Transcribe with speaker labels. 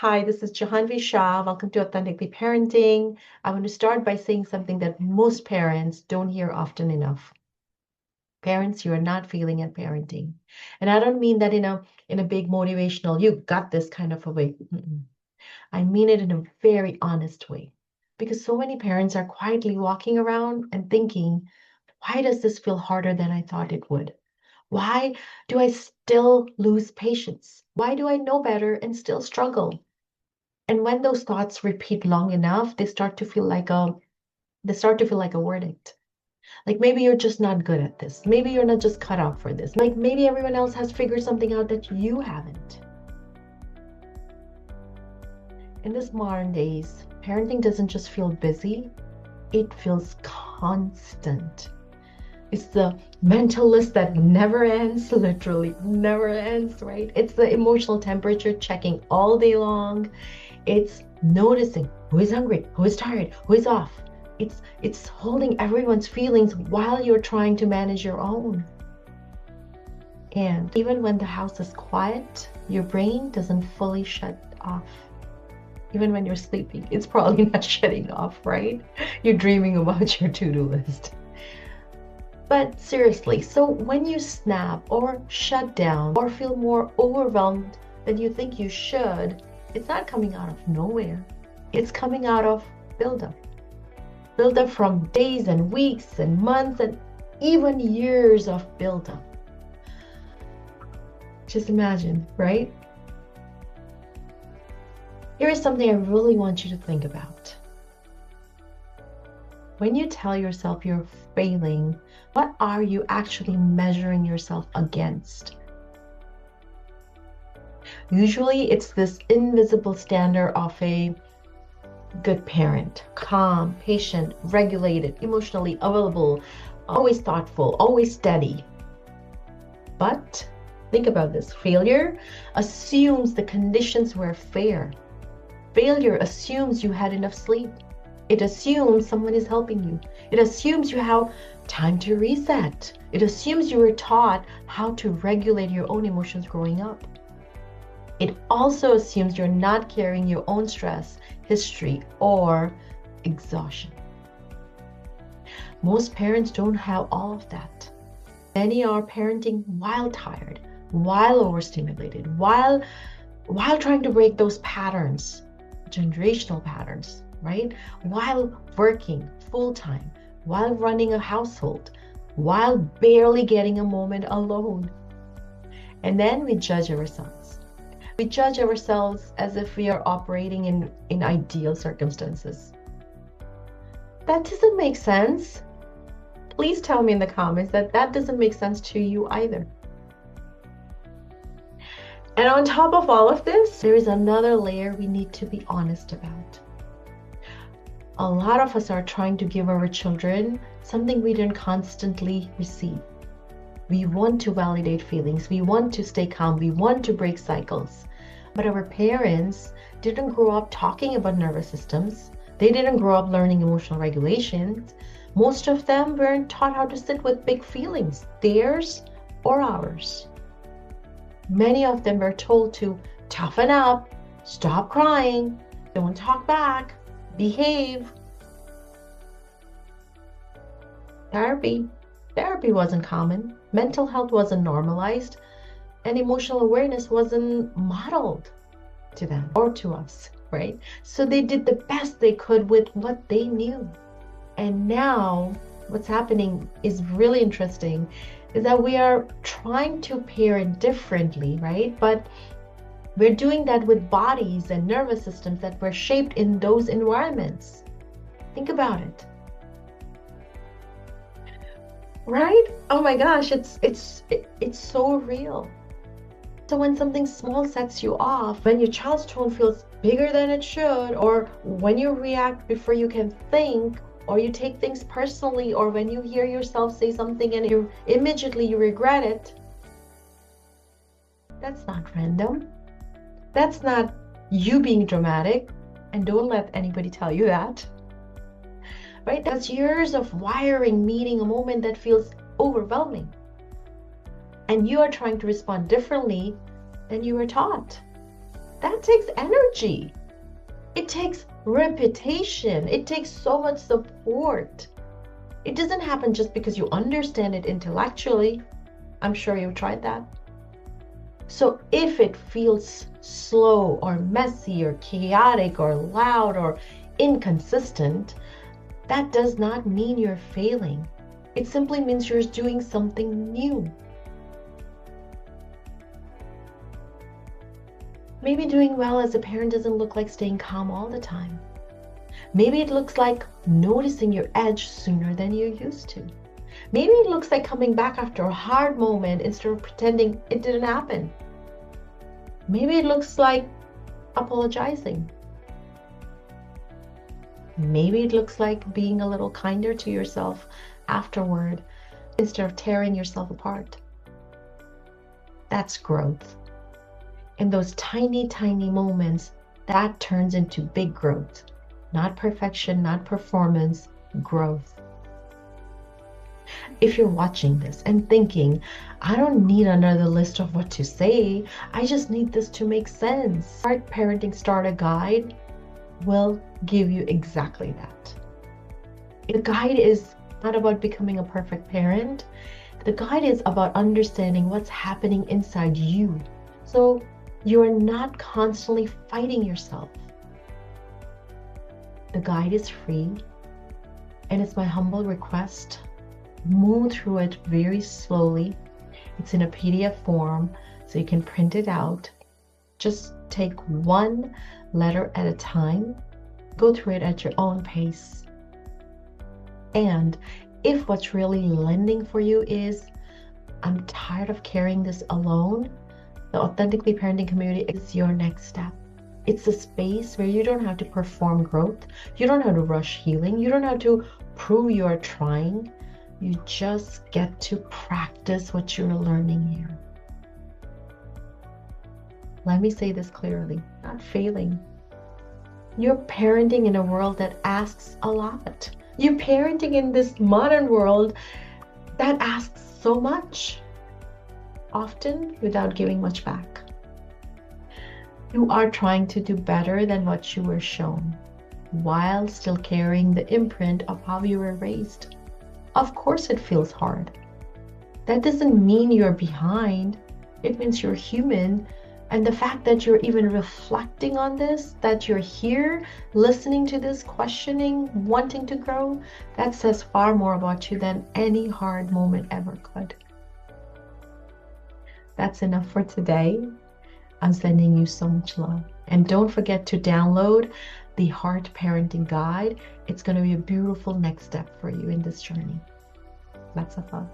Speaker 1: Hi, this is Jahanvi Shah. Welcome to Authentically Parenting. I want to start by saying something that most parents don't hear often enough. Parents, you are not failing at parenting. And I don't mean that in a big motivational, you got this kind of a way. I mean it in a very honest way. Because so many parents are quietly walking around and thinking, why does this feel harder than I thought it would? Why do I still lose patience? Why do I know better and still struggle? And when those thoughts repeat long enough, they start to feel like a verdict. Like maybe you're just not good at this. Maybe you're not just cut out for this. Like maybe everyone else has figured something out that you haven't. In this modern days, parenting doesn't just feel busy, it feels constant. It's the mental list that never ends, literally never ends, right? It's the emotional temperature checking all day long. It's noticing who is hungry, who is tired, who is off. It's holding everyone's feelings while you're trying to manage your own. And even when the house is quiet, your brain doesn't fully shut off. Even when you're sleeping, it's probably not shutting off, right? You're dreaming about your to-do list. But seriously, so when you snap or shut down or feel more overwhelmed than you think you should, it's not coming out of nowhere. It's coming out of buildup. Buildup from days and weeks and months and even years of buildup. Just imagine, right? Here is something I really want you to think about. When you tell yourself you're failing, what are you actually measuring yourself against? Usually it's this invisible standard of a good parent, calm, patient, regulated, emotionally available, always thoughtful, always steady. But think about this. Failure assumes the conditions were fair. Failure assumes you had enough sleep. It assumes someone is helping you. It assumes you have time to reset. It assumes you were taught how to regulate your own emotions growing up. It also assumes you're not carrying your own stress, history, or exhaustion. Most parents don't have all of that. Many are parenting while tired, while overstimulated, while trying to break those patterns, generational patterns, right? While working full-time, while running a household, while barely getting a moment alone. And then we judge ourselves. We judge ourselves as if we are operating in ideal circumstances. That doesn't make sense. Please tell me in the comments that doesn't make sense to you either. And on top of all of this, there is another layer we need to be honest about. A lot of us are trying to give our children something we didn't constantly receive. We want to validate feelings. We want to stay calm. We want to break cycles. But our parents didn't grow up talking about nervous systems. They didn't grow up learning emotional regulation. Most of them weren't taught how to sit with big feelings, theirs or ours. Many of them were told to toughen up, stop crying, don't talk back, behave. Therapy wasn't common. Mental health wasn't normalized. And emotional awareness wasn't modeled to them or to us, right? So they did the best they could with what they knew. And now what's happening is really interesting, is that we are trying to parent differently, right? But we're doing that with bodies and nervous systems that were shaped in those environments. Think about it. Right? Oh my gosh, it's so real. So when something small sets you off, when your child's tone feels bigger than it should, or when you react before you can think, or you take things personally, or when you hear yourself say something and you immediately regret it, that's not random. That's not you being dramatic, and don't let anybody tell you that. Right? That's years of wiring meeting a moment that feels overwhelming. And you are trying to respond differently than you were taught. That takes energy. It takes repetition. It takes so much support. It doesn't happen just because you understand it intellectually. I'm sure you've tried that. So if it feels slow or messy or chaotic or loud or inconsistent, that does not mean you're failing. It simply means you're doing something new. Maybe doing well as a parent doesn't look like staying calm all the time. Maybe it looks like noticing your edge sooner than you used to. Maybe it looks like coming back after a hard moment instead of pretending it didn't happen. Maybe it looks like apologizing. Maybe it looks like being a little kinder to yourself afterward instead of tearing yourself apart. That's growth. In those tiny, tiny moments, that turns into big growth. Not perfection, not performance, growth. If you're watching this and thinking, I don't need another list of what to say, I just need this to make sense. Heart Parenting Starter Guide will give you exactly that. The guide is not about becoming a perfect parent. The guide is about understanding what's happening inside you. So you are not constantly fighting yourself. The guide is free, and it's my humble request. Move through it very slowly. It's in a PDF form, so you can print it out. Just take one letter at a time. Go through it at your own pace. And if what's really landing for you is, I'm tired of carrying this alone, the Authentically Parenting community is your next step. It's a space where you don't have to perform growth. You don't have to rush healing. You don't have to prove you are trying. You just get to practice what you're learning here. Let me say this clearly, not failing. You're parenting in a world that asks a lot. You're parenting in this modern world that asks so much, often without giving much back. You are trying to do better than what you were shown, while still carrying the imprint of how you were raised. Of course it feels hard. That doesn't mean you're behind. It means you're human. And the fact that you're even reflecting on this, that you're here, listening to this, questioning, wanting to grow, that says far more about you than any hard moment ever could. That's enough for today. I'm sending you so much love. And don't forget to download the Heart Parenting Guide. It's going to be a beautiful next step for you in this journey. Lots of love.